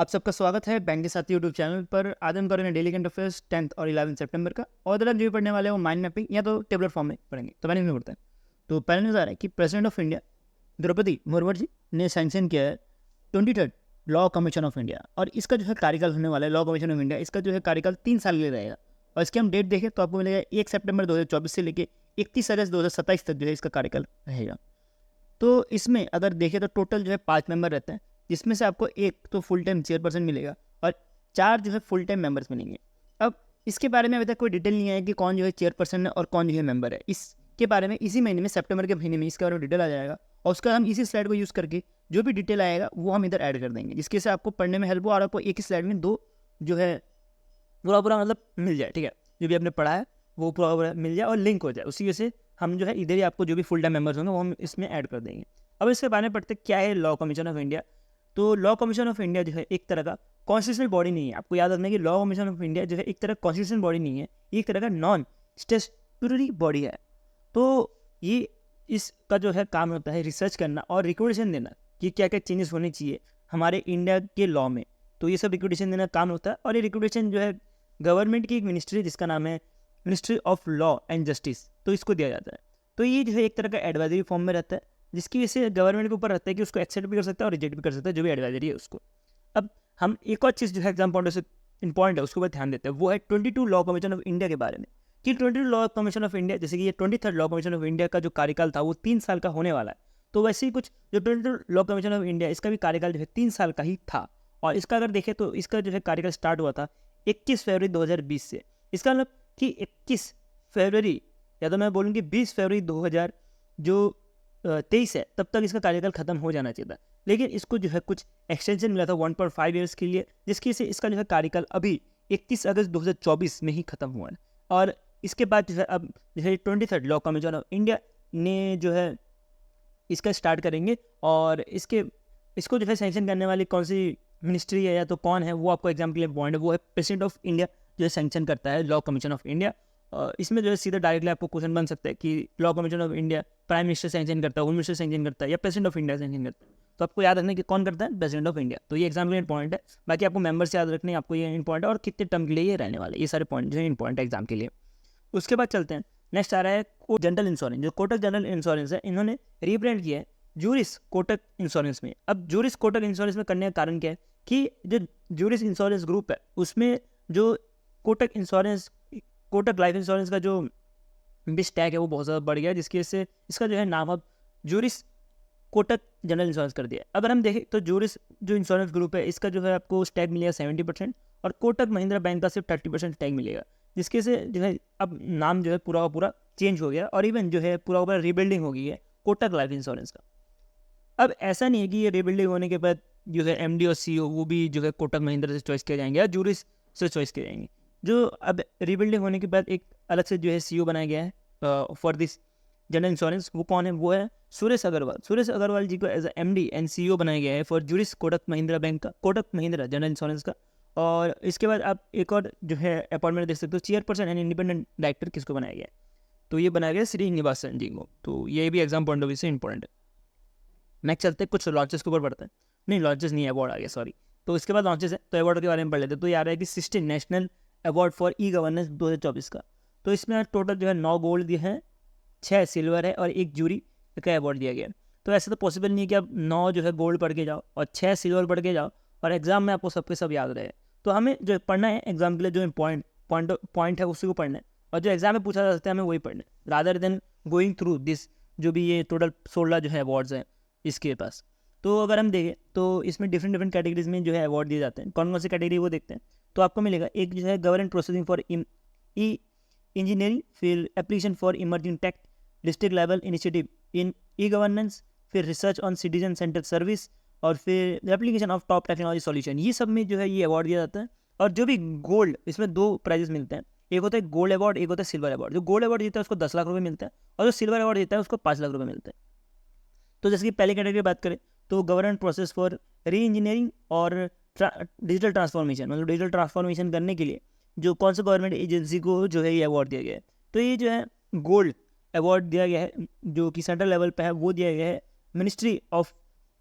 आप सबका स्वागत है बैंक के साथी यूट्यूब चैनल पर। आज हम करेंगे डेली करंट अफेयर्स 10th और 11 सितंबर का। और अदर जो भी पढ़ने वाले हैं वो माइंड मैपिंग या तो टेबलर फॉर्म में पढ़ेंगे। तो पहले पढ़ते हैं। तो पहले न्यूज़ आ रहा है कि president of India Droupadi Murmu ji ने सैंक्शन किया है 23rd law commission of India. और इसका जो है कार्यकाल होने वाला है लॉ कमीशन ऑफ इंडिया, इसका जो है कार्यकाल 3 साल के लिए रहेगा। और इसके हम डेट देखें तो आपको मिलेगा 1 सितंबर 2024 से लेकर 31 अगस्त 2027 तक जो है इसका कार्यकाल रहेगा। तो इसमें अगर देखें तो टोटल जो है 5 मेंबर रहते हैं, जिसमें से आपको एक तो फुल टाइम चेयरपर्सन मिलेगा और 4 जो है फुल टाइम मेंबर्स मिलेंगे। अब इसके बारे में अभी तक कोई डिटेल नहीं है कि कौन जो है चेयरपर्सन है और कौन जो है मेंबर है। इसके बारे में इसी महीने में सितंबर के महीने में इसके बारे में डिटेल आ जाएगा और उसका हम इसी स्लाइड को यूज़ करके जो भी डिटेल आएगा वो हम इधर ऐड कर देंगे, जिसके से आपको पढ़ने में हेल्प हो और आपको एक ही स्लाइड में दो जो है पूरा मतलब मिल जाए। ठीक है, जो भी आपने पढ़ा है वो पूरा मिल जाए और लिंक हो जाए। उसी वजह से हम जो है इधर ही आपको जो भी फुल टाइम मेंबर्स होंगे वो हम इसमें ऐड कर देंगे। अब इसके बारे में पढ़ते क्या है लॉ कमीशन ऑफ इंडिया। तो लॉ कमीशन ऑफ इंडिया जो है एक तरह का कॉन्स्टिट्यूशनल बॉडी नहीं है। आपको याद रखना है कि लॉ कमीशन ऑफ इंडिया जो है एक तरह कॉन्स्टिट्यूशनल बॉडी नहीं है, एक तरह का नॉन स्टेटूटरी बॉडी है। तो ये इसका जो है काम होता है रिसर्च करना और रिकमेंडेशन देना कि क्या क्या चेंजेस होने चाहिए हमारे इंडिया के लॉ में। तो ये सब रिकमेंडेशन देना काम होता है। और ये रिकमेंडेशन जो है गवर्नमेंट की एक मिनिस्ट्री जिसका नाम है ministry of law and justice, तो इसको दिया जाता है। तो ये जो है एक तरह का एडवाइजरी फॉर्म में रहता है, जिसकी वजह से गवर्नमेंट के ऊपर रहता है कि उसको एक्सेप्ट भी कर सकता है और रिजेक्ट भी कर सकता है जो भी एडवाइजरी है उसको। अब हम एक और चीज़ जो है एग्जाम पॉइंट से इंपॉर्टेंट है उसके ऊपर ध्यान देते हैं, वो है 22 लॉ कमीशन ऑफ इंडिया के बारे में। कि 22 लॉ कमीशन ऑफ इंडिया, जैसे कि ये 23rd law commission of India का जो कार्यकाल था वो 3 साल का होने वाला है। तो वैसे ही कुछ जो 22 लॉ कमीशन ऑफ इंडिया इसका भी कार्यकाल जो है 3 साल का ही था। और इसका अगर देखें तो इसका जो है कार्यकाल स्टार्ट हुआ था 21 फरवरी 2020 से। इसका मतलब कि 21 फरवरी या तो मैं बोलूँ कि 20 फरवरी 2023 है तब तक इसका कार्यकाल खत्म हो जाना चाहिए था। लेकिन इसको जो है कुछ एक्सटेंशन मिला था 1.5 ईयर्स के लिए, जिसकी से इसका जो है कार्यकाल अभी 31 अगस्त 2024 में ही खत्म हुआ है। और इसके बाद जो है अब जो है 23rd law commission of India ने जो है इसका स्टार्ट करेंगे। और इसको जो है सैंक्शन करने वाली कौन सी मिनिस्ट्री है या तो कौन है वो आपको एग्जाम के लिए पॉइंट है, वो है प्रेसिडेंट ऑफ इंडिया जो है सैंक्शन करता है लॉ कमीशन ऑफ इंडिया। इसमें जो है सीधा डायरेक्टली आपको क्वेश्चन बन सकता है कि law commission of India prime minister sanction करता है, होम मिनिस्टर सैंक्शन करता है या प्रेसिडेंट ऑफ इंडिया सैंक्शन करता है। तो आपको याद रखना है कि कौन करता है, प्रेसिडेंट ऑफ इंडिया। तो ये एग्जाम के लिए इंपॉइंट है। बाकी आपको मेंबर्स याद रखने, आपको ये इंपॉइंट है और कितने टर्म के लिए ये रहने वाले, ये सारे पॉइंट जो है इंपॉइंट है एग्जाम के लिए। उसके बाद चलते हैं, नेक्स्ट आ रहा है जनरल इंश्योरेंस। जो कोटक जनरल इंश्योरेंस है इन्होंने रीब्रांड किया है जूरिस कोटक इंश्योरेंस में। अब जूरिस कोटक इंश्योरेंस में करने का कारण क्या है कि जो जूरिस इंश्योरेंस ग्रुप है उसमें जो Kotak insurance, Kotak life insurance का जो बिस टैग है वो बहुत ज़्यादा बढ़ गया है, जिसकी वजह से इसका जो है नाम अब जूरिस कोटक जनरल इंश्योरेंस कर दिया। अगर हम देखें तो जूरिस जो इंश्योरेंस ग्रुप है इसका जो है आपको टैग मिलेगा 70% और कोटक महिंद्रा बैंक का सिर्फ 30% टैग मिलेगा, जिसके से जो है अब नाम जो है पूरा का पूरा चेंज हो गया और इवन जो है पूरा का पूरा रीबिल्डिंग हो गई है कोटक लाइफ इंश्योरेंस का। अब ऐसा नहीं है कि ये रीबिल्डिंग होने के बाद जो है एमडी और सीईओ वो भी जो है कोटक महिंद्रा से चॉइस किए जाएंगे या जूरिस से चॉइस किए जाएंगे। जो अब रीबिल्डिंग होने के बाद एक अलग से जो है सीईओ बनाया गया है फॉर दिस जनरल इंश्योरेंस। वो कौन है, वो है सुरेश अग्रवाल। सुरेश अग्रवाल जी को as a MD and CEO बनाया गया है फॉर जूरिस कोटक महिंद्रा बैंक का, कोटक महिंद्रा जनरल इंश्योरेंस का। और इसके बाद आप एक और जो है अपॉइंटमेंट देख सकते हो, चेयरपर्सन एंड इंडिपेंडेंट डायरेक्टर किसको बनाया गया है, तो ये बनाया गया श्रीनिवासन जी को। तो ये भी एग्जाम पॉइंट ऑफ व्यू से इंपॉर्टेंट है। नेक्स्ट चलते हैं, कुछ लॉन्चेस के ऊपर पढ़ते हैं। नहीं लॉन्चेस नहीं, अवार्ड आ गया, सॉरी। तो इसके बाद लॉन्चेस है, तो अवार्ड के बारे में पढ़ लेते हैं। तो ये आ रहा है कि 16 national award for e governance 2024 का। तो इसमें टोटल जो है 9 गोल्ड दिए हैं, 6 सिल्वर है और 1 जूरी का अवार्ड दिया गया। तो ऐसे तो पॉसिबल नहीं है कि आप 9 जो है गोल्ड पढ़ के जाओ और 6 सिल्वर पढ़ के जाओ और एग्जाम में आपको सबके सब याद रहे। तो हमें जो पढ़ना है एग्जाम के लिए जो पॉइंट है उसी को पढ़ना है और जो एग्जाम में पूछा जा सकता है हमें वही पढ़ना है, rather than going through this जो भी ये टोटल 16 जो है अवार्ड्स हैं इसके पास। तो अगर हम देखें तो इसमें डिफरेंट कैटेगरीज में जो है अवार्ड दिए जाते हैं। कौन कौन सी कैटेगरी वो देखते हैं। तो आपको मिलेगा एक जो है governance processing for e engineering, फिर application for emerging tech, district level initiative in e governance, फिर research on citizen centre service और फिर application of top technology solution. ये सब में जो है ये अवार्ड दिया जाता है। और जो भी गोल्ड, इसमें 2 प्राइजेस मिलते हैं, एक होता है गोल्ड अवार्ड, एक होता है सिल्वर अवार्ड। जो गोल्ड अवार्ड जीता है उसको 10 लाख रुपये मिलता है और जो सिल्वर अवार्ड जीता है उसको 5 लाख रुपये मिलते हैं। तो जैसे कि पहली कैटेगरी की बात करें तो गवर्नेंस प्रोसेस फॉर री इंजीनियरिंग और डिजिटल ट्रांसफॉर्मेशन, मतलब डिजिटल ट्रांसफॉर्मेशन करने के लिए जो कौन सा गवर्नमेंट एजेंसी को जो है ये अवार्ड दिया गया है। तो ये जो है गोल्ड अवार्ड दिया गया है जो कि सेंट्रल लेवल पे है, वो दिया गया है ministry of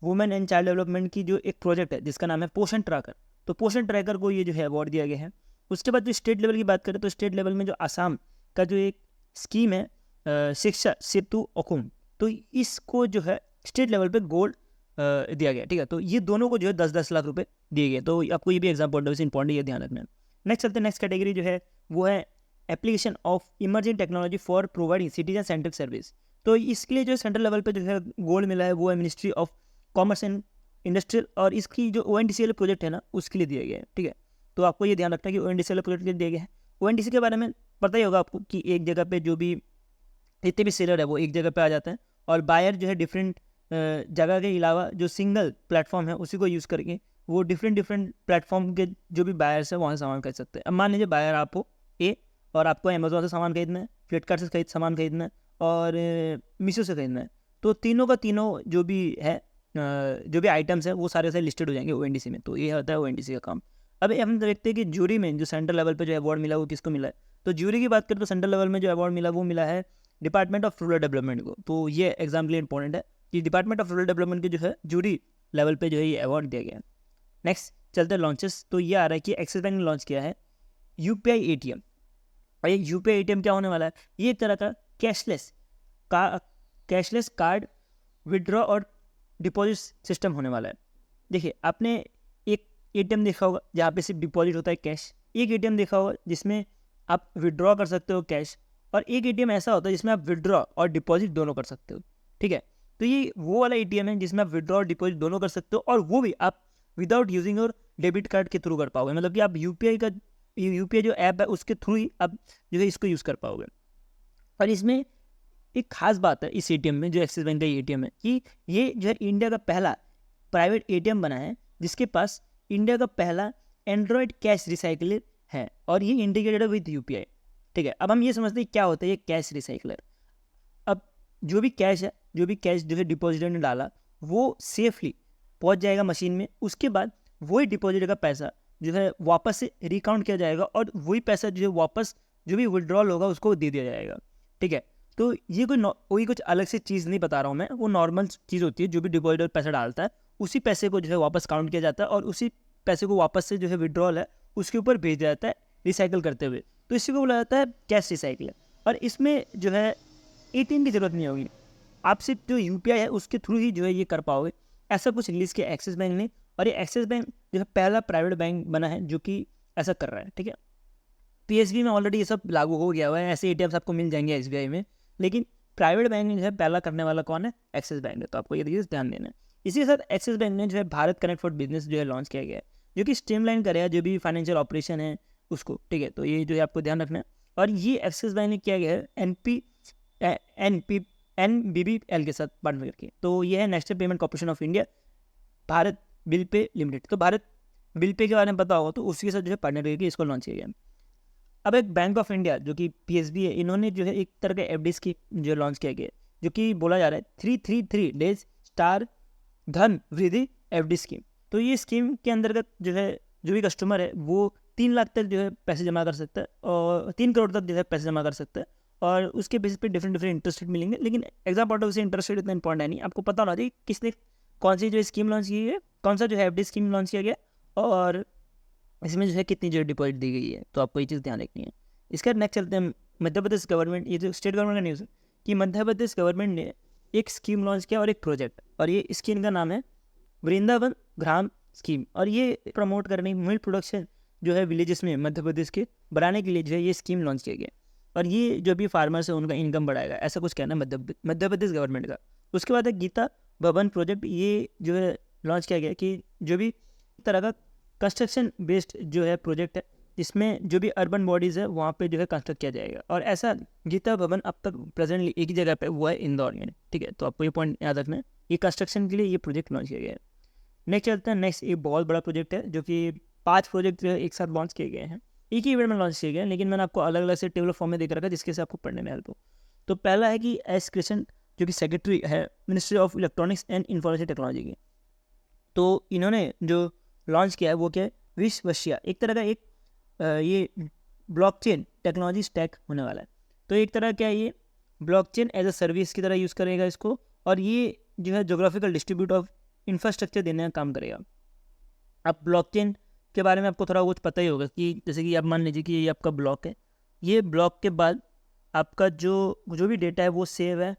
women and child development की जो एक प्रोजेक्ट है जिसका नाम है पोषण ट्रैकर, तो पोषण ट्रैकर को ये जो है अवार्ड दिया गया है। उसके बाद जो स्टेट लेवल की बात करें तो स्टेट लेवल में जो आसाम का जो एक स्कीम है शिक्षा सेतु अकुम, तो इसको जो है स्टेट लेवल पे गोल्ड दिया गया, ठीक है। तो ये दोनों को जो है 10-10 लाख रुपए दिए गए, तो आपको ये भी एग्जाम पॉइंट ऑफ व्यू से इंपॉर्टेंट ये ध्यान रखना है। नेक्स्ट चलते हैं, नेक्स्ट कैटेगरी जो है वो है application of emerging technology for providing citizen centric service. तो इसके लिए जो सेंट्रल लेवल पे जो है गोल्ड मिला है वो है ministry of commerce and industrial, और इसकी जो ONDC प्रोजेक्ट है ना उसके लिए दिया गया है, ठीक है। तो आपको ये ध्यान रखना है कि ONDC प्रोजेक्ट के लिए दिया गया है। ONDC के बारे में पता ही होगा आपको कि एक जगह पे जो भी जितने भी सेलर है वो एक जगह पे आ जाते हैं, और बायर जो है डिफरेंट जगह के अलावा जो सिंगल प्लेटफॉर्म है उसी को यूज़ करके वो डिफरेंट प्लेटफॉर्म के जो भी बायर्स है वहाँ से सामान खरीद सकते हैं। अब मान लीजिए बायर आप हो ए, और आपको अमेजोन से सामान खरीदना है, फ्लिपकार्ट से सामान खरीदना है, और मीशो से खरीदना है, तो तीनों का तीनों जो भी है जो भी आइटम्स है वो सारे से लिस्टेड हो जाएंगे ONDC में। तो ये होता है ONDC का काम। अब हम देखते हैं कि ज्यूरी में जो सेंट्रल लेवल पे जो अवार्ड मिला वो किसको मिला है। तो ज्यूरी की बात करें तो सेंट्रल लेवल में जो अवार्ड मिला वो मिला है डिपार्टमेंट ऑफ रूरल डेवलपमेंट को। तो ये एग्जाम के लिए इंपॉर्टेंट है कि डिपार्टमेंट ऑफ रूरल डेवलपमेंट के जो है ज्यूरी लेवल पे जो है ये अवार्ड दिया गया है। नेक्स्ट चलते हैं लॉन्चेस। तो ये आ रहा है कि एक्सिस बैंक ने लॉन्च किया है UPI ATM। और ये UPI ATM क्या होने वाला है, ये एक तरह का कैशलेस कार्ड विड्रॉ और डिपॉजिट सिस्टम होने वाला है। देखिए आपने एक ATM देखा होगा जहाँ पे सिर्फ डिपॉजिट होता है कैश, एक ATM देखा होगा जिसमें आप विड्रॉ कर सकते हो कैश, और एक ATM ऐसा होता है जिसमें आप विड्रॉ और डिपॉजिट दोनों कर सकते हो, ठीक है। तो ये वो वाला ATM है जिसमें आप विड्रॉ और डिपॉजिट दोनों कर सकते हो, और वो भी आप without using your debit card के थ्रू कर पाओगे। मतलब कि आप UPI जो ऐप है उसके थ्रू ही आप जो है इसको यूज़ कर पाओगे। और इसमें एक खास बात है इस ATM में, जो एक्सिस बैंक का ATM है, कि ये जो है इंडिया का पहला प्राइवेट ATM बना है जिसके पास इंडिया का पहला एंड्रॉयड कैश रिसाइकलर है, और ये इंटीग्रेटेड विद UPI, ठीक है। अब हम ये समझते हैं क्या होता है ये कैश रिसाइकलर। अब जो भी कैश है, जो भी कैश जो है डिपॉजिटर ने डाला वो सेफली पहुंच जाएगा मशीन में, उसके बाद वही डिपॉजिटर का पैसा जो है वापस से रिकाउंट किया जाएगा, और वही पैसा जो है वापस जो भी विड्रॉल होगा उसको दे दिया जाएगा, ठीक है। तो ये कोई कुछ अलग से चीज़ नहीं बता रहा हूँ मैं, वो नॉर्मल चीज़ होती है। जो भी डिपॉजिटर पैसा डालता है उसी पैसे को जो है वापस काउंट किया जाता है, और उसी पैसे को वापस से जो है विड्रॉल है उसके ऊपर भेज दिया जाता है रिसाइकिल करते हुए। तो इसी को बोला जाता है कैश रिसाइकलर। और इसमें जो है ATM की ज़रूरत नहीं होगी, आप सिर्फ जो UPI है उसके थ्रू ही जो है ये कर पाओगे। ऐसा कुछ रिलीज़ किया एक्सिस बैंक ने, और ये एक्सिस बैंक जो है पहला प्राइवेट बैंक बना है जो कि ऐसा कर रहा है, ठीक है। PSB में ऑलरेडी ये सब लागू हो गया हुआ है, ऐसे ATMs आपको मिल जाएंगे SBI में, लेकिन प्राइवेट बैंक में जो है पहला करने वाला कौन है, एक्सिस बैंक है। तो आपको ये चीज़ ध्यान देना है। इसी के साथ एक्सिस बैंक ने जो है भारत कनेक्ट फॉर बिजनेस जो है लॉन्च किया गया है, जो कि स्ट्रीमलाइन करेगा जो भी फाइनेंशियल ऑपरेशन है उसको, ठीक है। तो ये जो है आपको ध्यान रखना है। और ये एक्सिस बैंक ने किया गया है NBBL के साथ पार्टनर करके। तो ये है national payment corporation of India, Bharat bill pay limited. तो भारत बिल पे के बारे में पता होगा, तो उसी के साथ जो है पार्टनर करके इसको लॉन्च किया गया। अब एक बैंक ऑफ इंडिया जो कि PSB है, इन्होंने जो है एक तरह का FD स्कीम जो लॉन्च किया गया, जो कि बोला जा रहा है 333 डेज स्टार धन वृद्धि FD स्कीम। तो ये स्कीम के अंतर्गत जो है जो भी कस्टमर है वो 3 लाख तक जो है पैसे जमा कर सकता है, और 3 करोड़ तक जो है पैसे जमा कर सकता है, और उसके बेसिस पे डिफरेंट इंटरेस्ट रेट मिलेंगे। लेकिन एग्जाम पॉइंट ऑफ से इंटरेस्ट रेट इतना इंपॉर्टेंट है नहीं, आपको पता होना चाहिए किसने कौन सी जो स्कीम लॉन्च की है, कौन सा जो है FD स्कीम लॉन्च किया गया, और इसमें जो है कितनी जो डिपॉजिट दी गई है। तो आपको ये चीज़ ध्यान रखनी है। इसके बाद नेक्स्ट चलते हैं मध्य प्रदेश गवर्नमेंट, ये जो स्टेट गवर्नमेंट का न्यूज़ है कि मध्य प्रदेश गवर्नमेंट ने एक स्कीम लॉन्च किया और एक प्रोजेक्ट, और ये स्कीम का नाम है वृंदावन ग्राम स्कीम। और ये प्रमोट करने मिल्क प्रोडक्शन जो है विलेजेस में मध्य प्रदेश के बनाने के लिए जो है ये स्कीम लॉन्च किया गया, और ये जो भी फार्मर्स है उनका इनकम बढ़ाएगा, ऐसा कुछ कहना है मध्य प्रदेश गवर्नमेंट का। उसके बाद है गीता भवन प्रोजेक्ट, ये जो है लॉन्च किया गया कि जो भी तरह का कंस्ट्रक्शन बेस्ड जो है प्रोजेक्ट है, जिसमें जो भी अर्बन बॉडीज़ है वहाँ पे जो है कंस्ट्रक्ट किया जाएगा। और ऐसा गीता भवन अब तक प्रेजेंटली एक ही जगह पे हुआ है, इंदौर में, ठीक है। तो आपको ये पॉइंट याद रखना है, ये कंस्ट्रक्शन के लिए ये प्रोजेक्ट लॉन्च किया गया है। नेक्स्ट चलते हैं, नेक्स्ट एक बहुत बड़ा प्रोजेक्ट है जो कि 5 प्रोजेक्ट जो है एक साथ लॉन्च किए गए हैं, एक ही इवेंट में लॉन्च किए गए हैं, लेकिन मैंने आपको अलग अलग से टेबल फॉर्म में देख रखा है जिसके से आपको पढ़ने में हेल्प हो। तो पहला है कि S कृष्ण जो कि सेक्रेटरी है ministry of electronics and information technology की, तो इन्होंने जो लॉन्च किया है वो क्या है, विश्ववसिया, एक तरह का एक ये ब्लॉकचेन टेक्नोलॉजी स्टैक होने वाला है। तो एक तरह क्या है, ये ब्लॉकचेन एज अ सर्विस की तरह यूज़ करेगा इसको, और ये जो है जोग्राफिकल डिस्ट्रीब्यूट ऑफ इंफ्रास्ट्रक्चर देने का काम करेगा। अब ब्लॉकचेन के बारे में आपको थोड़ा कुछ पता ही होगा कि जैसे कि आप मान लीजिए कि ये आपका ब्लॉक है, ये ब्लॉक के बाद आपका जो जो भी डेटा है वो सेव है।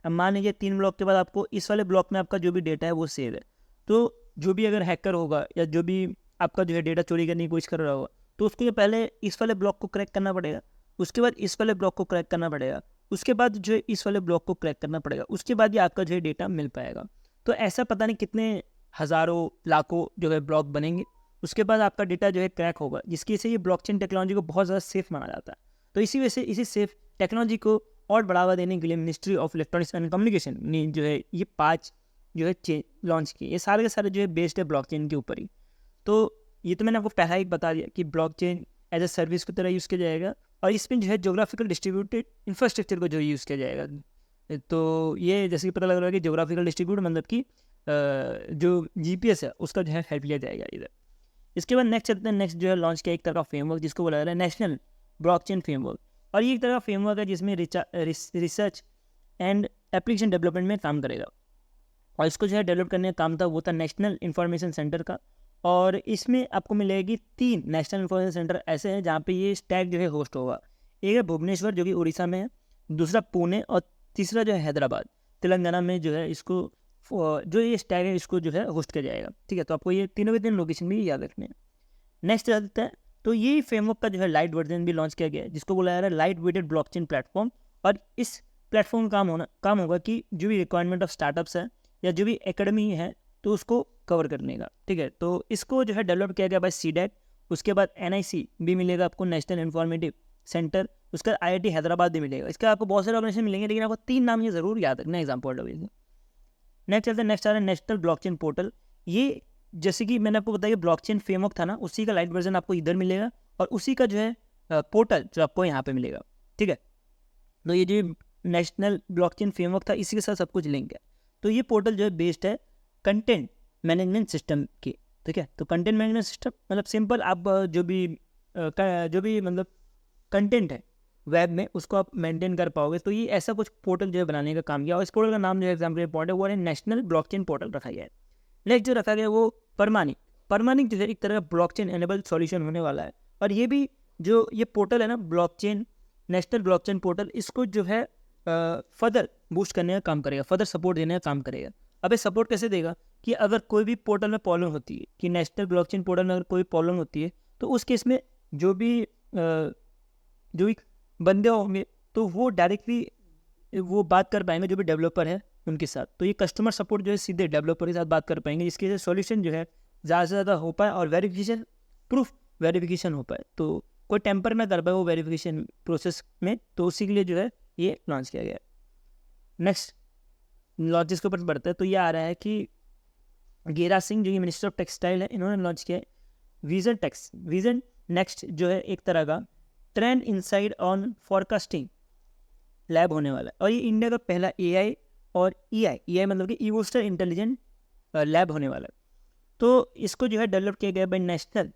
अब मान लीजिए 3 ब्लॉक के बाद आपको इस वाले ब्लॉक में आपका जो भी डेटा है वो सेव है। तो जो भी अगर हैकर होगा या जो भी आपका जो है डेटा चोरी करने की कोशिश कर रहा होगा, तो उसके लिए पहले इस वाले ब्लॉक को क्रैक करना पड़ेगा, उसके बाद इस वाले ब्लॉक को क्रैक करना पड़ेगा, उसके बाद जो है इस वाले ब्लॉक को क्रैक करना पड़ेगा, उसके बाद ये आपका जो है डेटा मिल पाएगा। तो ऐसा पता नहीं कितने हज़ारों लाखों जो है ब्लॉक बनेंगे, उसके बाद आपका डेटा जो है क्रैक होगा, जिसकी वजह से ये ब्लॉकचेन टेक्नोलॉजी को बहुत ज़्यादा सेफ माना जाता है। तो इसी वजह से इसी सेफ टेक्नोलॉजी को और बढ़ावा देने के लिए ministry of electronics and communication ने जो है ये 5 जो है चेन लॉन्च किए। ये सारे के सारे जो है बेस्ड है ब्लॉकचेन के ऊपर ही। तो ये तो मैंने आपको पहला ही बता दिया कि ब्लॉकचेन एज ए सर्विस की तरह यूज़ किया जाएगा और इसमें जो है जोग्राफिकल डिस्ट्रीब्यूटेड इंफ्रास्ट्रक्चर को जो यूज़ किया जाएगा। तो ये जैसे कि पता लग रहा है कि जोग्राफिकल डिस्ट्रीब्यूट मतलब कि जो जीपीएस है उसका जो है हेल्प लिया जाएगा इधर। इसके बाद नेक्स्ट चलते हैं, नेक्स्ट जो है लॉन्च किया एक तरह का फ्रेमवर्क जिसको बोला जा रहा है नेशनल ब्लॉकचेन फ्रेमवर्क। और ये एक तरह का फ्रेमवर्क है जिसमें रिसर्च एंड एप्लीकेशन डेवलपमेंट में काम करेगा। और इसको जो है डेवलप करने का काम था वो था नेशनल इंफॉर्मेशन सेंटर का। और इसमें आपको मिलेगी 3 नेशनल इंफॉर्मेशन सेंटर ऐसे हैं जहाँ पे ये स्टैक जो है होस्ट होगा। एक है भुवनेश्वर जो कि उड़ीसा में है, दूसरा पुणे और तीसरा जो है हैदराबाद तेलंगाना में जो है इसको जो ये स्टैक है इसको जो है होस्ट किया जाएगा। ठीक है, तो आपको ये तीनों के 3 लोकेशन भी याद रखने हैं। नेक्स्ट चलता है, तो ये फ्रेमवर्क का जो है लाइट वर्जन भी लॉन्च किया गया है जिसको बोला जा रहा है लाइट वेटेड ब्लॉकचेन प्लेटफॉर्म। और इस प्लेटफॉर्म का काम होगा कि जो भी रिक्वायरमेंट ऑफ स्टार्टअप्स है या जो भी एकेडमी है तो उसको कवर करने का। ठीक है, तो इसको जो है डेवलप किया गया बाय सीडेट, उसके बाद एनआईसी भी मिलेगा आपको, नेशनल इंफॉर्मेटिव सेंटर, उसका आईआईटी हैदराबाद भी मिलेगा। इसका आपको बहुत सारे ऑर्गेनाइजेशन मिलेंगे लेकिन आपको 3 नाम ये ज़रूर याद रखना एग्जाम पॉइंट ऑफ व्यू से। नेक्स्ट चलते हैं, नेक्स्ट आ रहा है नेशनल ब्लॉकचेन पोर्टल। ये जैसे कि मैंने आपको बताया फ्रेमवर्क फ्रेमवर्क था ना, उसी का लाइट वर्जन आपको इधर मिलेगा और उसी का जो है पोर्टल जो आपको यहाँ पे मिलेगा। ठीक है, तो ये जो नेशनल ब्लॉकचेन फ्रेमवर्क था इसी के साथ सब कुछ लिंक है। तो ये पोर्टल जो है बेस्ड है कंटेंट मैनेजमेंट सिस्टम की। ठीक है, तो कंटेंट मैनेजमेंट सिस्टम मतलब सिंपल, आप जो भी मतलब कंटेंट है वेब में उसको आप मेंटेन कर पाओगे। तो ये ऐसा कुछ पोर्टल जो है बनाने का काम किया और इस पोर्टल का नाम जो है एग्जाम्पल पॉइंट है वो है नेशनल ब्लॉकचेन पोर्टल रखा गया है। नेक्स्ट जो रखा गया वो परमानिक जो है एक तरह का ब्लॉकचेन एनेबल सॉल्यूशन होने वाला है। और ये भी जो ये पोर्टल है ना ब्लॉकचेन नेशनल ब्लॉकचेन पोर्टल, इसको जो है फर्दर बूस्ट करने का काम करेगा, फर्दर सपोर्ट देने का काम करेगा। अब ये सपोर्ट कैसे देगा कि अगर कोई भी पोर्टल में प्रॉब्लम होती है, कि नेशनल ब्लॉकचेन पोर्टल में अगर कोई प्रॉब्लम होती है तो उस केस में जो भी बंदे होंगे तो वो डायरेक्टली वो बात कर पाएंगे जो भी डेवलपर है उनके साथ। तो ये कस्टमर सपोर्ट जो है सीधे डेवलपर के साथ बात कर पाएंगे, जिसकी वजह से सॉल्यूशन जो है ज़्यादा से ज़्यादा हो पाए और प्रूफ वेरिफिकेशन हो पाए, तो कोई टेम्पर ना कर पाए वो वेरिफिकेशन प्रोसेस में। तो उसी के लिए जो है ये लॉन्च किया गया है। नेक्स्ट लॉन्चेस के ऊपर बढ़ता है, तो ये आ रहा है कि गेराज सिंह जो कि मिनिस्टर ऑफ टेक्सटाइल है, इन्होंने लॉन्च किया है विजन नेक्स्ट जो है एक तरह का trend inside on forecasting lab होने वाला है। और ये इंडिया का पहला एआई और ईआई मतलब कि इवोस्टर इंटेलिजेंट लैब होने वाला है। तो इसको जो है डेवलप किया गया by National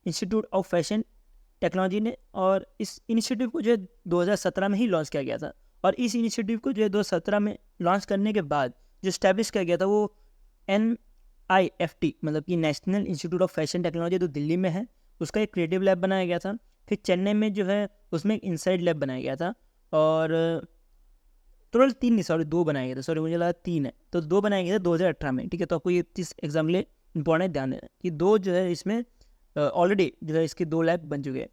Institute of Fashion Technology ने। और इस इनिशिएटिव को जो है 2017 में ही लॉन्च किया गया था। और इस इनिशिएटिव को जो है 2017 में लॉन्च करने के बाद जो स्टैब्लिश किया गया था वो NIFT मतलब कि national Institute of Fashion technology जो दिल्ली में है, उसका एक क्रिएटिव लैब बनाया गया था। फिर चेन्नई में जो है उसमें एक इनसाइड लैब बनाया गया था। और टोटल 3 नहीं, सॉरी 2 बनाया गया था, सॉरी मुझे लगा 3 है, तो 2 बनाया गया था 2018 में। ठीक है, तो आपको ये इस एग्जाम के लिए इंपॉर्टेंट ध्यान देना कि 2 जो है इसमें ऑलरेडी जो है इसके 2 लैब बन चुके हैं।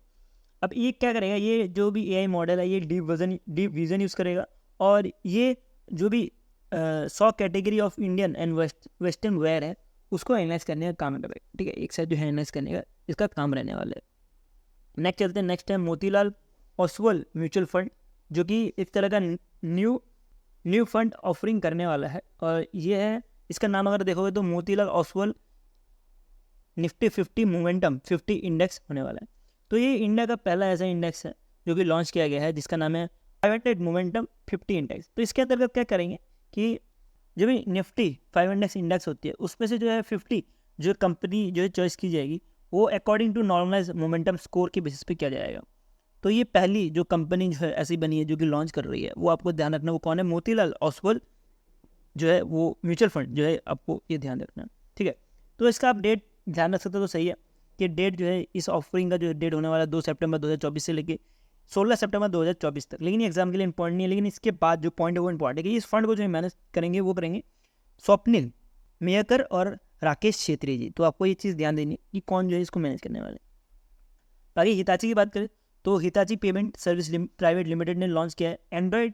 अब ये क्या करेगा, ये जो भी AI मॉडल है ये डीप विजन यूज़ करेगा और ये जो भी 100 category of Indian and western wear है उसको एनालाइज करने का काम करेगा। ठीक है, एक साथ जो है एनालाइज करने का इसका काम रहने वाला है। नेक्स्ट चलते हैं, नेक्स्ट है मोतीलाल ओसवाल म्यूचुअल फंड जो कि एक तरह का न्यू फंड ऑफरिंग करने वाला है। और ये है, इसका नाम अगर देखोगे तो Motilal Oswal Nifty 50 momentum 50 index होने वाला है। तो ये इंडिया का पहला ऐसा इंडेक्स है जो कि लॉन्च किया गया है जिसका नाम है 500 मोमेंटम 50 इंडेक्स। तो इसके अंतर्गत क्या करेंगे कि जो भी निफ्टी 500 इंडेक्स होती है उसमें से जो है 50 जो कंपनी जो है चॉइस की जाएगी वो according to normalize momentum score के बेसिस पे किया जाएगा। तो ये पहली जो कंपनी जो है ऐसी बनी है जो कि लॉन्च कर रही है, वो आपको ध्यान रखना वो कौन है, मोतीलाल ओसवाल जो है वो म्यूचुअल फंड जो है आपको ये ध्यान रखना है, ठीक है। तो इसका आप डेट ध्यान रख सकते हो तो सही है कि डेट जो है इस ऑफरिंग का जो डेट होने वाला 2 सितंबर 2024 से लेके 16 सितंबर 2024 तक। लेकिन ये एग्जाम के लिए इंपॉर्टेंट नहीं है, लेकिन इसके बाद जो पॉइंट है वो इंपॉर्टेंट है कि इस फंड को जो मैनेज करेंगे वो करेंगे स्वप्निल मेयकर और राकेश छेत्री जी। तो आपको ये चीज़ ध्यान देनी है कि कौन जो है इसको मैनेज करने वाले। बाकी हिताची की बात करें तो Hitachi payment service private limited ने लॉन्च किया है एंड्रॉयड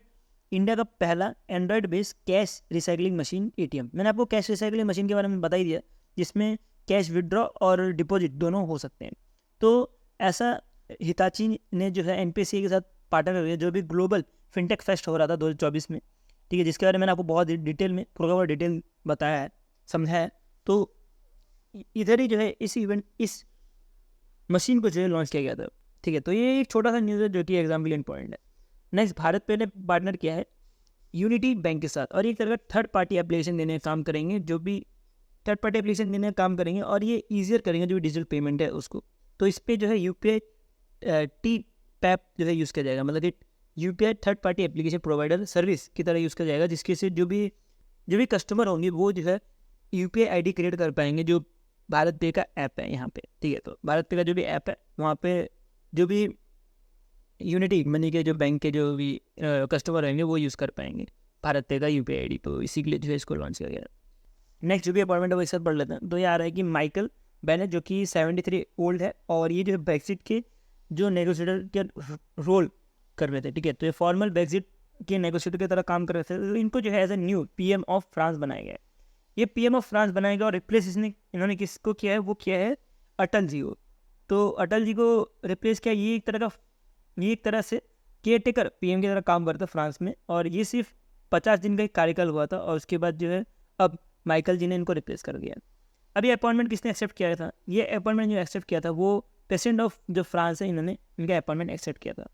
इंडिया का पहला Android based cash recycling machine ATM. मैंने आपको कैश रिसाइकलिंग मशीन के बारे में बता ही दिया, जिसमें कैश विड्रॉ और डिपॉजिट दोनों हो सकते हैं। तो ऐसा हिताची ने जो है एनपीसीए के साथ पार्टनर कर दिया, जो भी ग्लोबल फिनटेक फेस्ट हो रहा था 2024 में, ठीक है, जिसके बारे में मैंने आपको बहुत डिटेल में प्रोग्राम डिटेल बताया है, समझाया है। तो इधर ही जो है इस इवेंट इस मशीन को जो है लॉन्च किया गया था, ठीक है। तो ये एक छोटा सा न्यूज़ है जो कि एग्जाम के लिए इंपॉर्टेंट है। नेक्स्ट, भारत पे ने पार्टनर किया है यूनिटी बैंक के साथ, और एक तरह का थर्ड पार्टी एप्लीकेशन देने का काम करेंगे, जो भी थर्ड पार्टी एप्लीकेशन देने का काम करेंगे और ये ईजियर करेंगे जो भी डिजिटल पेमेंट है उसको। तो इस पर जो है यूपीआई टी पैप जो है यूज़ किया जाएगा, मतलब कि UPI third party application provider service की तरह यूज़ किया जाएगा, जिसके से जो भी कस्टमर होंगे वो जो है यूपीआई आईडी क्रिएट कर पाएंगे, जो भारत पे का ऐप है यहाँ पे, ठीक है। तो भारत पे का जो भी ऐप है वहाँ पे जो भी यूनिटी मनी के जो बैंक के जो भी कस्टमर रहेंगे वो यूज़ कर पाएंगे भारत पे का यूपीआई आईडी। तो इसी के लिए जो है इसको लॉन्च किया गया। नेक्स्ट जो भी अपॉइंटमेंट है वो एक साथ पढ़ लेते हैं। तो ये आ रहा है कि माइकल बेनेट जो कि 73 ओल्ड है, और ये जो है ब्रेक्सिट के जो नेगोशिएटर के रोल कर रहे थे, ठीक है। तो ये फॉर्मल ब्रेक्सिट के नेगोशिएटर की तरह काम कर रहे थे। तो इनको जो है as a new PM of France बनाया गया है। ये पीएम ऑफ फ्रांस बनाएगा और रिप्लेस इन्होंने किसको किया है, वो किया है अटल जी को। तो अटल जी को रिप्लेस किया। ये एक तरह से केयर टेकर पीएम की तरह काम करता है फ्रांस में, और ये सिर्फ 50 दिन का एक कार्यकाल हुआ था, और उसके बाद जो है अब माइकल जी ने इनको रिप्लेस कर दिया। अभी अपॉइंटमेंट किसने एक्सेप्ट किया था, ये अपॉइंटमेंट जो एक्सेप्ट किया था वो प्रेसिडेंट ऑफ जो फ्रांस है, इन्होंने इनका अपॉइंटमेंट एक्सेप्ट किया था।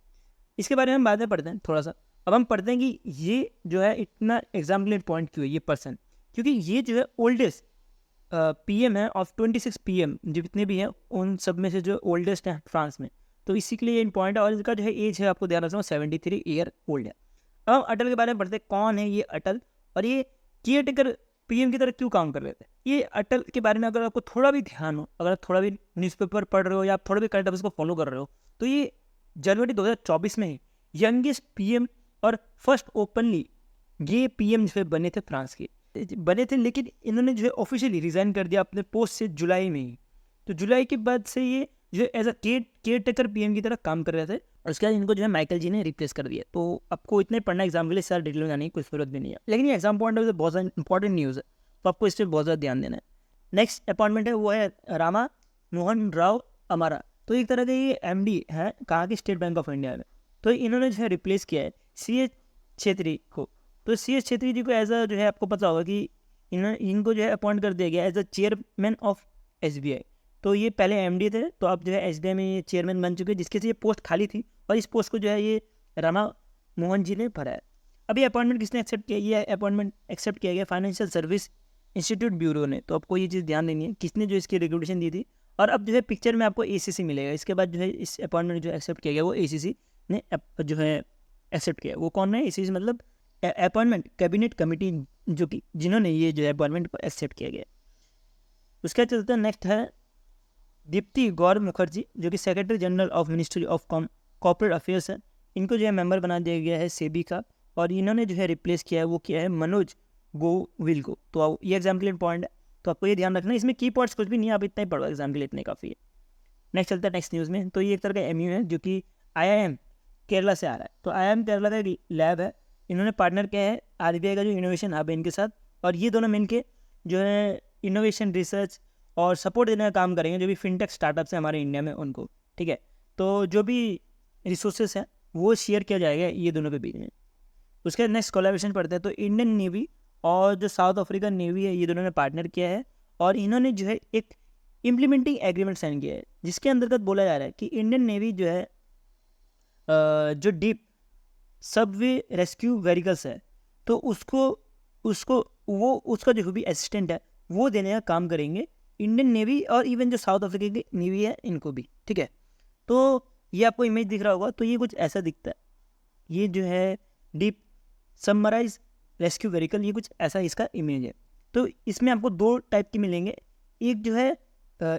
इसके बारे में हम बाद में पढ़ते हैं थोड़ा सा। अब हम पढ़ते हैं कि ये जो है इतना एग्जाम के लिए पॉइंट क्यों है ये पर्सन, क्योंकि ये जो है ओल्डेस्ट पीएम है ऑफ 26 पीएम जितने भी हैं उन सब में से जो ओल्डेस्ट है फ्रांस में। तो इसी के लिए इंपॉर्टेंट है, और इसका जो है एज है आपको ध्यान रखना 73 ईयर ओल्ड है। अब हम अटल के बारे में पढ़ते हैं, कौन है ये अटल, और ये केयर टेकर पीएम की तरह क्यों काम कर रहे थे। ये अटल के बारे में अगर आपको थोड़ा भी ध्यान हो, अगर आप थोड़ा भी न्यूज़पेपर पढ़ रहे हो या आप थोड़ा भी करंट अफेयर्स को फॉलो कर रहे हो, तो ये जनवरी 2024 में ही यंगेस्ट पीएम और फर्स्ट ओपनली ये पीएम जो है बने थे फ्रांस के बने थे। लेकिन इन्होंने जो है ऑफिशियली रिजाइन कर दिया अपने पोस्ट से जुलाई में ही। तो जुलाई के बाद से ये जो as a caretaker PM की तरह काम कर रहे थे, और उसके बाद इनको जो है माइकल जी ने रिप्लेस कर दिया। तो आपको इतने पढ़ना एग्जाम के लिए सारा डिटेल में जाने की कोई जरूरत भी नहीं है, लेकिन ये एग्जाम पॉइंट ऑफ बहुत ज़्यादा इंपॉर्टेंट न्यूज़ है, तो आपको इस पर बहुत ज़्यादा ध्यान देना है। नेक्स्ट अपॉइंटमेंट है वो है रामा मोहन राव अमारा। तो एक तरह के ये एमडी है कहाँ के, स्टेट बैंक ऑफ इंडिया में। तो इन्होंने जो है रिप्लेस किया है सीएच छेत्री को। तो सीएच छेत्री जी को एज अ जो है आपको पता होगा कि इनको जो है अपॉइंट कर दिया गया as a chairman of SBI. तो ये पहले एमडी थे, तो अब जो है एसबीआई में ये चेयरमैन बन चुके हैं, जिसके से ये पोस्ट खाली थी, और इस पोस्ट को जो है ये रामा मोहन जी ने भरा है। अभी अपॉइंटमेंट किसने एक्सेप्ट किया, ये अपॉइंटमेंट एक्सेप्ट किया गया फाइनेंशियल सर्विस इंस्टीट्यूट ब्यूरो ने। तो आपको ये चीज़ ध्यान देनी है किसने जो इसकी रिकमेंडेशन दी थी। और अब जो है पिक्चर में आपको एसीसी मिलेगा। इसके बाद जो है इस अपॉइंटमेंट जो एक्सेप्ट किया गया वो एसीसी ने जो है एक्सेप्ट किया। वो कौन है, एसीसी मतलब अपॉइंटमेंट कैबिनेट कमेटी, जो कि जिन्होंने ये जो है अपॉइंटमेंट को एक्सेप्ट किया गया। उसके चलते नेक्स्ट है दीप्ति गौर मुखर्जी, जो कि secretary general of ministry of corporate affairs है। इनको जो है मेंबर बना दिया गया है सेबी का, और इन्होंने जो है रिप्लेस किया है वो किया है मनोज गोविल को। तो ये एग्जाम के लिए इंपॉर्टेंट है, तो आपको ये ध्यान रखना है। इसमें की पॉइंट्स कुछ भी नहीं है, आप इतना ही पढ़ो, एग्जाम के लिए इतने काफ़ी है। नेक्स्ट चलता है नेक्स्ट न्यूज़ में। तो ये एक तरह का एमयू है जो कि IIM केरला से आ रहा है। तो IIM केरला का एक लैब है, इन्होंने पार्टनर किया है RBI का जो इनोवेशन हब है इनके साथ, और ये दोनों मिलके जो है इनोवेशन रिसर्च और सपोर्ट देने का काम करेंगे जो भी फिनटेक स्टार्टअप्स हैं हमारे इंडिया में उनको, ठीक है। तो जो भी रिसोर्सेस हैं वो शेयर किया जाएगा ये दोनों के बीच में। उसके नेक्स्ट कोलैबोरेशन पढ़ते हैं। तो इंडियन नेवी और जो साउथ अफ्रीकन नेवी है ये दोनों ने पार्टनर किया है, और इन्होंने जो है एक इम्प्लीमेंटिंग एग्रीमेंट साइन किया है, जिसके अंतर्गत बोला जा रहा है कि इंडियन नेवी जो है जो डीप सबवे रेस्क्यू व्हीकल्स है, तो उसका जो भी असिस्टेंट है वो देने का काम करेंगे इंडियन नेवी, और इवन जो साउथ अफ्रीका की नेवी है इनको भी, ठीक है। तो ये आपको इमेज दिख रहा होगा, तो ये कुछ ऐसा दिखता है। ये जो है डीप सबमराइज रेस्क्यू व्हीकल, ये कुछ ऐसा इसका इमेज है। तो इसमें आपको 2 टाइप के मिलेंगे, एक जो है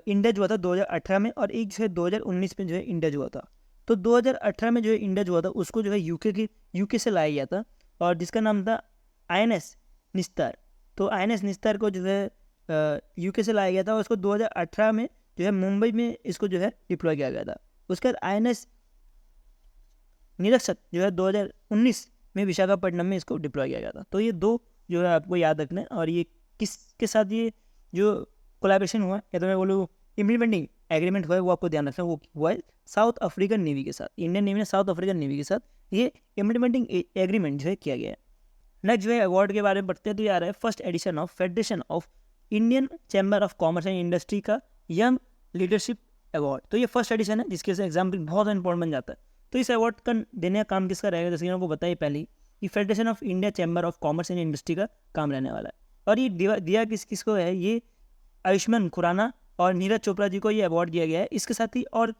इंडेज हुआ था 2018 में, और एक जो है 2019 में जो है इंडेज हुआ था। तो 2018 में जो है इंडेज हुआ था उसको जो है यूके से लाया गया था, और जिसका नाम था INS निस्तार। तो INS निस्तार को जो है यूके से लाया गया था, और उसको 2018 में जो है मुंबई में इसको जो है डिप्लॉय किया गया था। उसके बाद INS निरीक्षक जो है 2019 में विशाखापट्टनम में इसको डिप्लॉय किया गया था। तो ये 2 जो है आपको याद रखना है। और ये किसके साथ ये जो कोलैबोरेशन हुआ या तो मैं बोलूँ इम्प्लीमेंटिंग एग्रीमेंट हुआ है, वो आपको ध्यान रखना है, वो हुआ है साउथ अफ्रीकन नेवी के साथ। इंडियन नेवी ने साउथ अफ्रीकन नेवी के साथ ये इम्प्लीमेंटिंग एग्रीमेंट जो है किया गया है। नेक्स्ट जो है अवार्ड के बारे में पढ़ते हैं, तो ये आ रहा है first edition of federation of Indian chamber of commerce and industry का यंग लीडरशिप अवार्ड। तो ये फर्स्ट एडिशन है, जिसके से एग्जाम्पल बहुत इंपॉर्टेंट बन जाता है। तो इस अवार्ड का देने का काम किसका रहेगा, जैसे कि आपको बताइए पहले ही, ये federation of India chamber of commerce and industry का काम रहने वाला है। और ये दिया किसको है, ये आयुष्मान खुराना और नीरज चोपड़ा जी को ये अवार्ड दिया गया है। इसके साथ ही और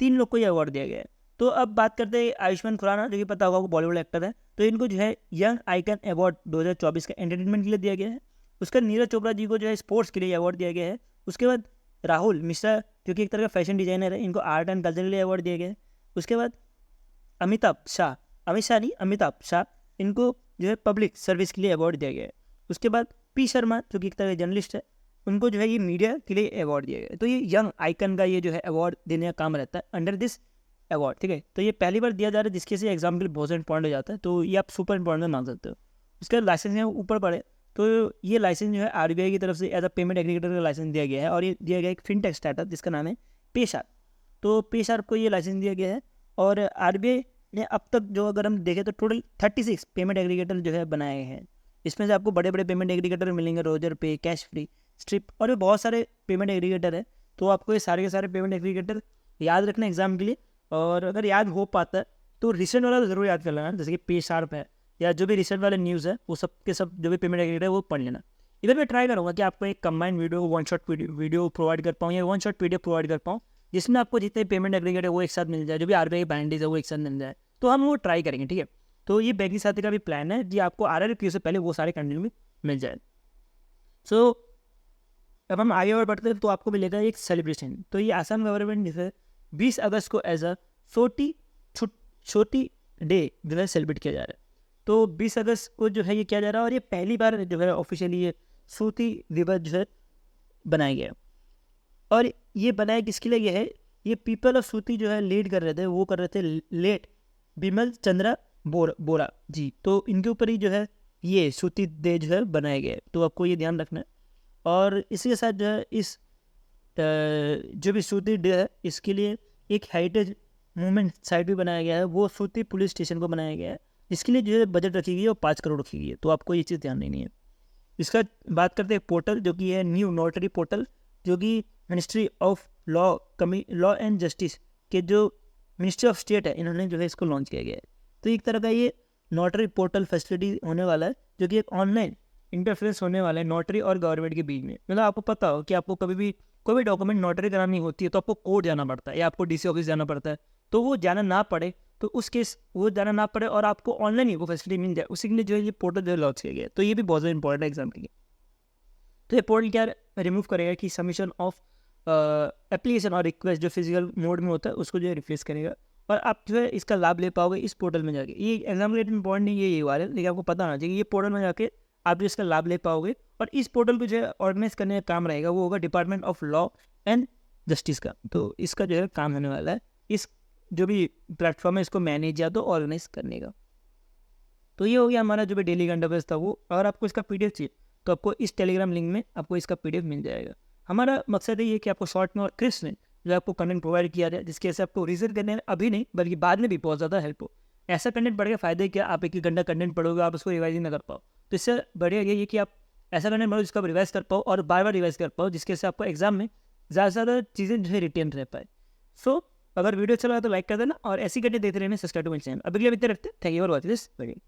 3 लोग को ये अवार्ड दिया गया है। तो अब बात करते हैं आयुष्मान खुराना, जो कि पता होगा वो बॉलीवुड एक्टर है। तो इनको जो है यंग आइकन अवार्ड 2024 का एंटरटेनमेंट के लिए दिया गया है। उसका नीरज चोपड़ा जी को जो है स्पोर्ट्स के लिए अवार्ड दिया गया है। उसके बाद राहुल मिश्रा जो कि एक तरह का फैशन डिजाइनर है, इनको आर्ट एंड कल्चर के लिए अवार्ड दिया गया है। उसके बाद अमिताभ शाह, इनको जो है पब्लिक सर्विस के लिए अवार्ड दिया गया है। उसके बाद पी शर्मा जो कि एक तरह का जर्नलिस्ट है, उनको जो है ये मीडिया के लिए अवार्ड दिया गया है। तो ये यंग आइकन का ये जो है अवार्ड देने का काम रहता है अंडर दिस अवार्ड, ठीक है। तो ये पहली बार दिया जा रहा है, जिसके से एग्जाम के लिए बहुत इंपॉर्टेंट हो जाता है। तो ये आप सुपर इंपॉर्टेंट मान सकते हो। उसका लाइसेंस है ऊपर पड़े, तो ये लाइसेंस जो है RBI की तरफ से एज अ पेमेंट एग्रीगेटर का लाइसेंस दिया गया है, और ये दिया गया एक फिनटेक स्टार्टअप जिसका नाम है पेशार। तो पेशार को ये लाइसेंस दिया गया है। और RBI ने अब तक जो अगर हम देखें तो टोटल 36 पेमेंट एग्रीगेटर जो है बनाए हैं। इसमें से आपको बड़े बड़े पेमेंट एग्रीगेटर मिलेंगे, रोजर पे, कैश फ्री, स्ट्रिप, और भी बहुत सारे पेमेंट एग्रीगेटर है। तो आपको ये सारे के सारे पेमेंट एग्रीगेटर याद रखना एग्जाम के लिए। और अगर याद हो पाता है तो रिसेंट वाला ज़रूर याद कर लेना, जैसे कि पे शार्प है या जो भी रिसेंट वाले न्यूज़ है, वो सब के सब जो भी पेमेंट एग्रीगेटर है वो पढ़ लेना। इधर मैं ट्राई करूँगा कि आपको एक combined video, one shot video provide कर पाऊँ, या वन शॉट PDF प्रोवाइड कर पाऊँ, जिसमें आपको जितने पेमेंट एग्रीगेटर है वो एक साथ मिल जाए, जो भी RBI बैंडीज है वो एक साथ मिल जाए। तो हम वो ट्राई करेंगे, ठीक है। तो ये बैंकिंग साथी का भी प्लान है, जी आपको RRQ से पहले वो सारे कंटेंट भी मिल जाए। सो अब हम आगे और बढ़ते हैं, तो आपको मिलेगा एक सेलिब्रेशन। तो ये आसाम गवर्नमेंट जो है 20 अगस्त को एज अ छोटी डे जो है सेलिब्रेट किया जा रहा है। तो 20 अगस्त को जो है ये किया जा रहा है, और ये पहली बार जो है ऑफिशियली ये सूती दिवस जो है बनाया गया। और ये बनाया किसके लिए गया है, ये पीपल ऑफ सूती जो है लीड कर रहे थे, वो कर रहे थे लेट बिमल चंद्रा बोरा जी। तो इनके ऊपर ही जो है ये सूती डे जो है बनाया गया है। तो आपको ये ध्यान रखना है। और इसी के साथ जो है इस जो भी सूती डे है, इसके लिए एक हेरिटेज मूवमेंट साइट भी बनाया गया है, वो सूती पुलिस स्टेशन को बनाया गया है, जिसके लिए जो है बजट रखी गई है वो 5 करोड़ रखी गई है। तो आपको ये चीज़ ध्यान देनी है। इसका बात करते हैं पोर्टल, जो कि है न्यू नोटरी पोर्टल, जो कि ministry of law and justice के जो मिनिस्ट्री ऑफ स्टेट है, इन्होंने जो है इसको लॉन्च किया गया है। तो एक तरह का ये नोटरी पोर्टल फैसिलिटी होने वाला है, जो कि एक ऑनलाइन इंटरफेस होने वाला है नोटरी और गवर्नमेंट के बीच में। मतलब आपको पता हो कि आपको कभी भी कोई भी डॉक्यूमेंट नोटरी करानी होती है तो आपको कोर्ट जाना पड़ता है या आपको DC ऑफिस जाना पड़ता है। तो वो जाना ना पड़े, तो उस केस वो जाना ना पड़े और आपको ऑनलाइन ही वो फैसिलिटी मिल जाए, उसी के लिए जो है ये पोर्टल जो है लॉन्च किया गया है। तो ये भी बहुत ज़्यादा इंपॉर्टेंट है एग्जाम के लिए। तो ये पोर्टल क्या रिमूव करेगा कि सबमिशन ऑफ एप्लीकेशन और रिक्वेस्ट जो फिजिकल मोड में होता है उसको जो है रिप्लेस करेगा, और आप जो है इसका लाभ ले पाओगे इस पोर्टल में जाके। ये एग्जाम के लिए इंपॉर्टेंट नहीं, ये वाले, लेकिन आपको पता होना चाहिए ये पोर्टल में जाके आप जो इसका लाभ ले पाओगे। और इस पोर्टल को जो है ऑर्गेनाइज करने का काम रहेगा वो होगा department of law and justice का। तो इसका जो है काम होने वाला है, इस जो भी प्लेटफॉर्म है इसको मैनेज या तो ऑर्गेनाइज करने का। तो ये हो गया हमारा जो भी डेली करंट अफेयर्स था वो। अगर आपको इसका PDF चाहिए तो आपको इस टेलीग्राम लिंक में आपको इसका PDF मिल जाएगा। हमारा मकसद ये है कि आपको शॉर्ट में और क्रिस्प में जो आपको कंटेंट प्रोवाइड किया जाए, जिसकी वजह से आपको रिविजन करने में अभी नहीं बल्कि बाद में भी बहुत ज़्यादा हेल्प हो। ऐसा कंटेंट पढ़ के फ़ायदे क्या, आप 1 घंटा कंटेंट पढ़ोगे आप उसको रिवाइज ना कर पाओ। तो इससे बढ़िया ये है कि आप ऐसा कंटेंट पढ़ो जिसको आप रिवाइज कर पाओ और बार बार रिवाइज कर पाओ, जिसके से आपको एग्जाम में ज़्यादा से ज़्यादा चीज़ें जो है रिटेन रह पाए। सो अगर वीडियो अच्छा लगा तो लाइक कर देना, और ऐसी कंटेंट देखते रहना, सब्सक्राइब टू माय चैनल। अभी के लिए इतना रखते हैं। Thank you for watching this video.